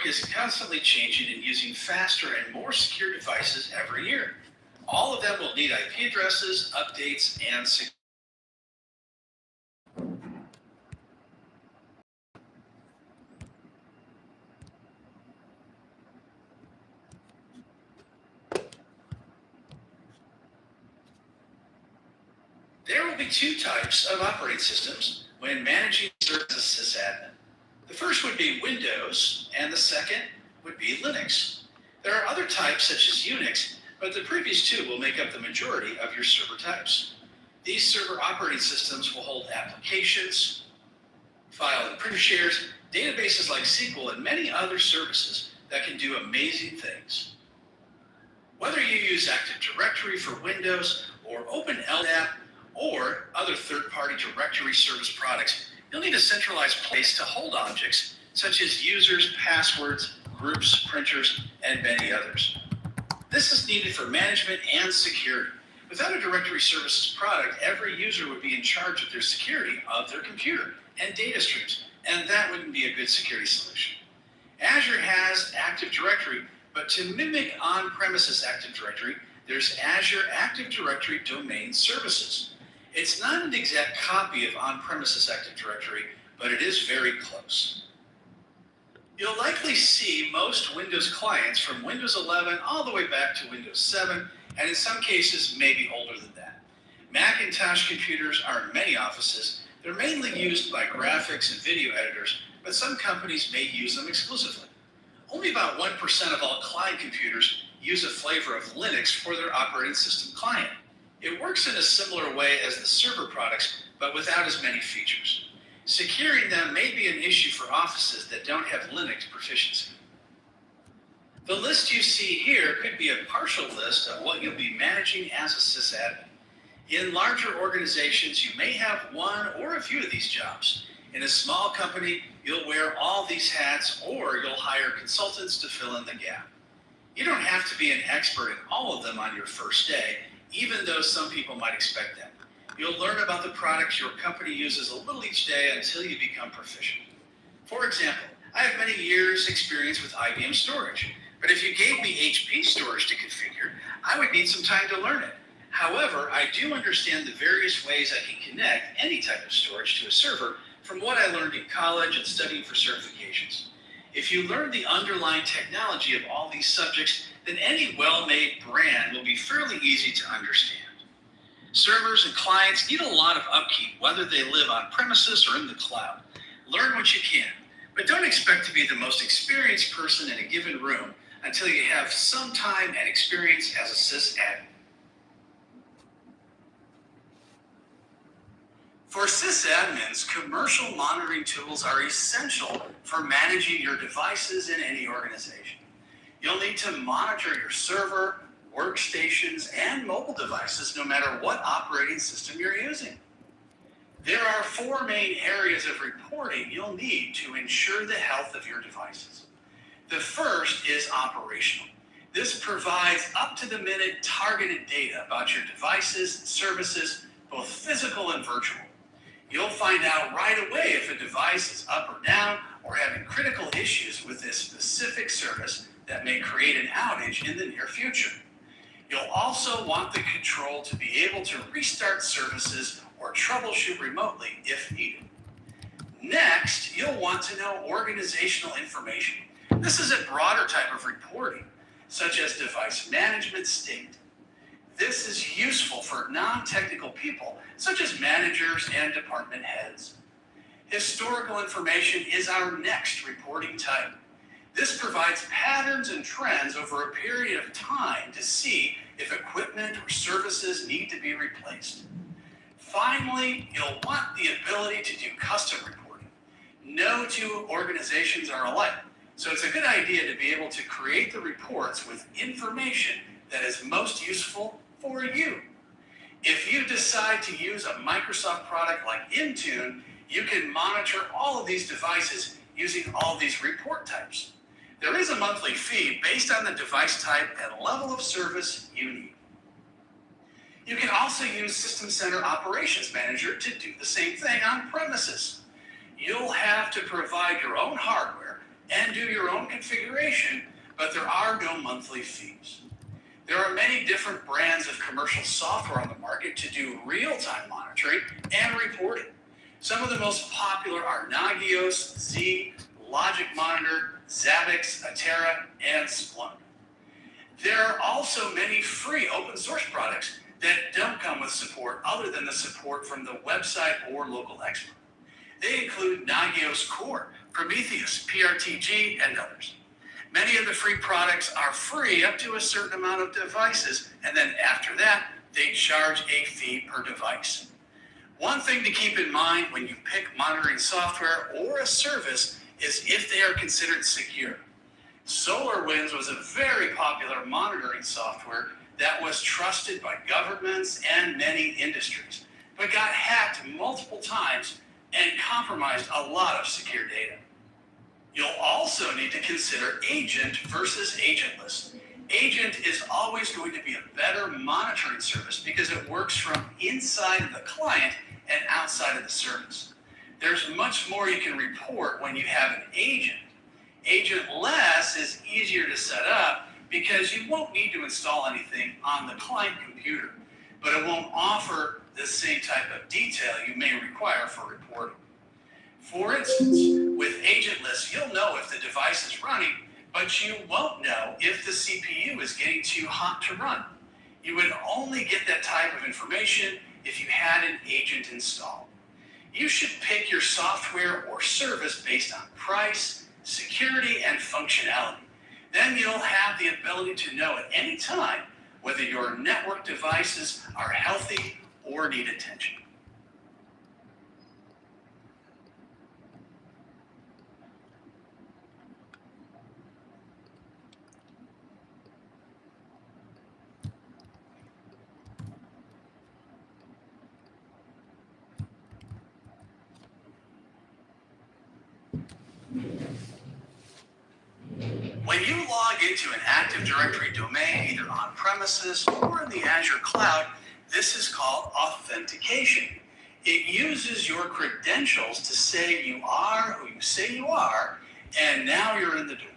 network is constantly changing and using faster and more secure devices every year. All of them will need IP addresses, updates, and security. There will be two types of operating systems when managing servers as a sysadmin. The first would be Windows, and the second would be Linux. There are other types such as Unix, but the previous two will make up the majority of your server types. These server operating systems will hold applications, file and printer shares, databases like SQL, and many other services that can do amazing things. Whether you use Active Directory for Windows or OpenLDAP or other third-party directory service products, you'll need a centralized place to hold objects such as users, passwords, groups, printers, and many others. This is needed for management and security. Without a directory services product, every user would be in charge of their security of their computer and data streams, and that wouldn't be a good security solution. Azure has Active Directory, but to mimic on-premises Active Directory, there's Azure Active Directory Domain Services. It's not an exact copy of on-premises Active Directory, but it is very close. You'll likely see most Windows clients from Windows 11 all the way back to Windows 7, and in some cases, maybe older than that. Macintosh computers are in many offices. They're mainly used by graphics and video editors, but some companies may use them exclusively. Only about 1% of all client computers use a flavor of Linux for their operating system client. It works in a similar way as the server products, but without as many features. Securing them may be an issue for offices that don't have Linux proficiency. The list you see here could be a partial list of what you'll be managing as a sysadmin. In larger organizations, you may have one or a few of these jobs. In a small company, you'll wear all these hats, or you'll hire consultants to fill in the gap. You don't have to be an expert in all of them on your first day, even though some people might expect that. You'll learn about the products your company uses a little each day until you become proficient. For example, I have many years' experience with IBM storage, but if you gave me HP storage to configure, I would need some time to learn it. However, I do understand the various ways I can connect any type of storage to a server from what I learned in college and studying for certifications. If you learn the underlying technology of all these subjects, then any well-made brand will be fairly easy to understand. Servers and clients need a lot of upkeep, whether they live on premises or in the cloud. Learn what you can, but don't expect to be the most experienced person in a given room until you have some time and experience as a sysadmin. For sysadmins, commercial monitoring tools are essential for managing your devices in any organization. You'll need to monitor your server, workstations, and mobile devices no matter what operating system you're using. There are four main areas of reporting you'll need to ensure the health of your devices. The first is operational. This provides up-to-the-minute targeted data about your devices and services, both physical and virtual. You'll find out right away if a device is up or down or having critical issues with this specific service that may create an outage in the near future. You'll also want the control to be able to restart services or troubleshoot remotely if needed. Next, you'll want to know organizational information. This is a broader type of reporting, such as device management state. This is useful for non-technical people, such as managers and department heads. Historical information is our next reporting type. This provides patterns and trends over a period of time to see if equipment or services need to be replaced. Finally, you'll want the ability to do custom reporting. No two organizations are alike, so it's a good idea to be able to create the reports with information that is most useful for you. If you decide to use a Microsoft product like Intune, you can monitor all of these devices using all these report types. There is a monthly fee based on the device type and level of service you need. You can also use System Center Operations Manager to do the same thing on premises. You'll have to provide your own hardware and do your own configuration, but there are no monthly fees. There are many different brands of commercial software on the market to do real-time monitoring and reporting. Some of the most popular are Nagios, Z, Logic Monitor, Zabbix, Atera, and Splunk. There are also many free open source products that don't come with support other than the support from the website or local expert. They include Nagios Core, Prometheus, PRTG, and others. Many of the free products are free up to a certain amount of devices, and then after that, they charge a fee per device. One thing to keep in mind when you pick monitoring software or a service is if they are considered secure. SolarWinds was a very popular monitoring software that was trusted by governments and many industries, but got hacked multiple times and compromised a lot of secure data. You'll also need to consider agent versus agentless. Agent is always going to be a better monitoring service because it works from inside of the client and outside of the service. There's much more you can report when you have an agent. Agentless is easier to set up because you won't need to install anything on the client computer, but it won't offer the same type of detail you may require for reporting. For instance, with agentless, you'll know if the device is running, but you won't know if the CPU is getting too hot to run. You would only get that type of information if you had an agent installed. You should pick your software or service based on price, security, and functionality. Then you'll have the ability to know at any time whether your network devices are healthy or need attention. When you log into an Active Directory domain, either on premises or in the Azure cloud, this is called authentication. It uses your credentials to say you are who you say you are, and now you're in the door.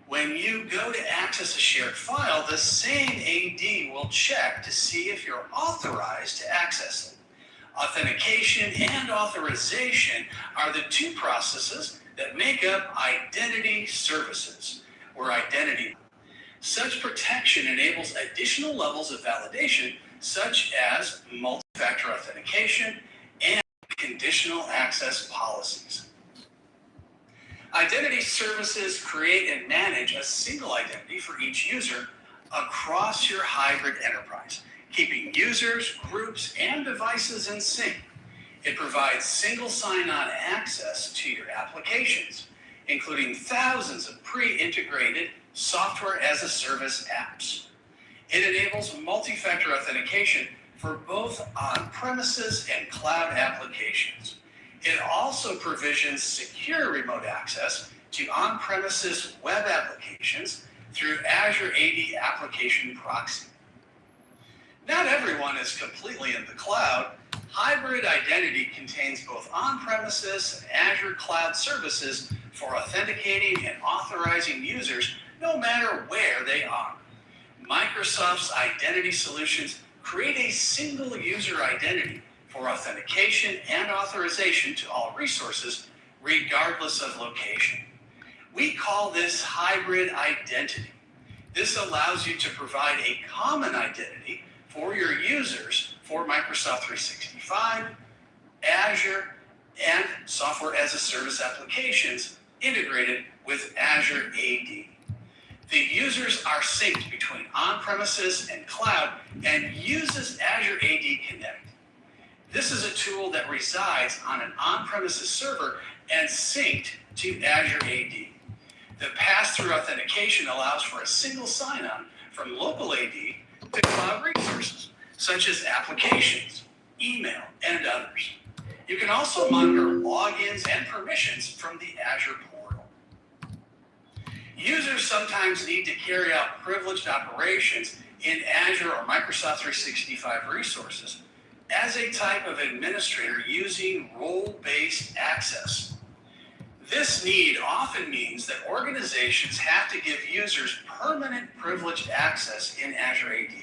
When you go to access a shared file, the same AD will check to see if you're authorized to access it. Authentication and authorization are the two processes that make up identity services, or identity. Such protection enables additional levels of validation, such as multi-factor authentication and conditional access policies. Identity services create and manage a single identity for each user across your hybrid enterprise, keeping users, groups, and devices in sync. It provides single sign-on access to your applications, including thousands of pre-integrated software-as-a-service apps. It enables multi-factor authentication for both on-premises and cloud applications. It also provisions secure remote access to on-premises web applications through Azure AD Application Proxy. Not everyone is completely in the cloud. Hybrid identity contains both on-premises and Azure cloud services for authenticating and authorizing users no matter where they are. Microsoft's identity solutions create a single user identity for authentication and authorization to all resources, regardless of location. We call this hybrid identity. This allows you to provide a common identity for your users for Microsoft 365, Azure, and software as a service applications integrated with Azure AD. The users are synced between on-premises and cloud and uses Azure AD Connect. This is a tool that resides on an on-premises server and synced to Azure AD. The pass-through authentication allows for a single sign-on from local AD to cloud resources, such as applications, email, and others. You can also monitor logins and permissions from the Azure portal. Users sometimes need to carry out privileged operations in Azure or Microsoft 365 resources as a type of administrator using role-based access. This need often means that organizations have to give users permanent privileged access in Azure AD.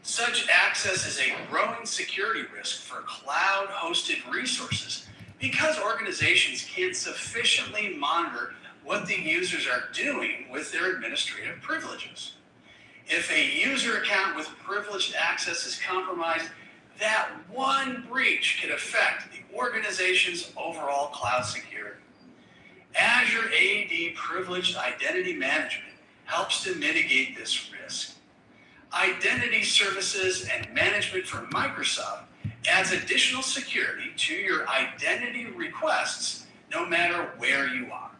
Such access is a growing security risk for cloud-hosted resources because organizations can't sufficiently monitor what the users are doing with their administrative privileges. If a user account with privileged access is compromised, that one breach could affect the organization's overall cloud security. Azure AD Privileged Identity Management helps to mitigate this risk. Identity Services and Management for Microsoft adds additional security to your identity requests no matter where you are.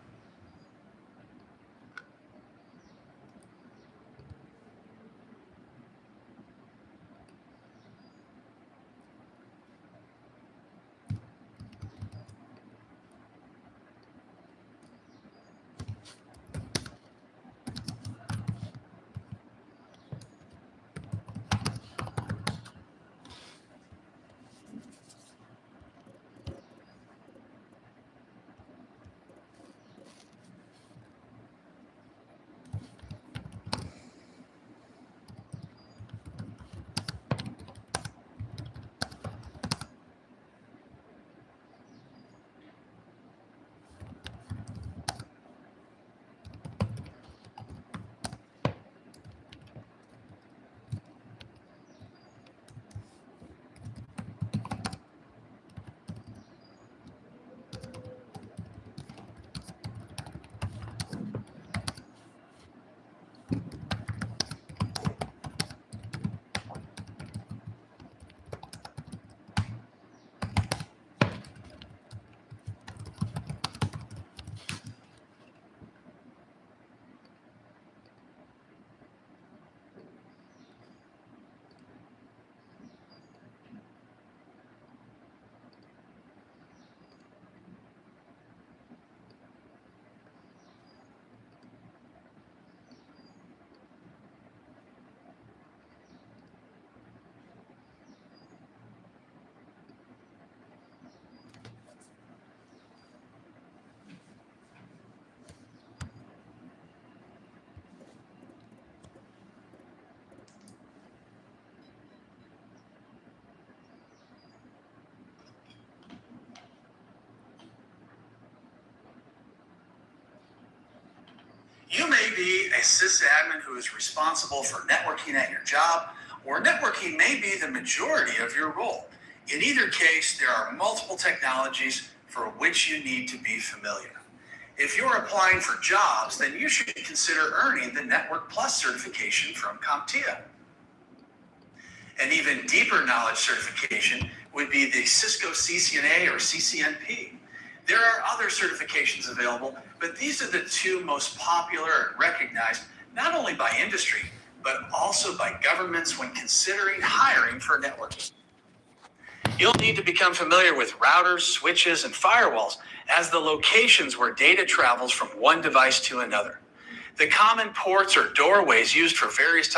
You may be a sysadmin who is responsible for networking at your job, or networking may be the majority of your role. In either case, there are multiple technologies for which you need to be familiar. If you're applying for jobs, then you should consider earning the Network Plus certification from CompTIA. An even deeper knowledge certification would be the Cisco CCNA or CCNP. There are other certifications available, but these are the two most popular and recognized not only by industry, but also by governments when considering hiring for networking. You'll need to become familiar with routers, switches, and firewalls as the locations where data travels from one device to another. The common ports or doorways used for various types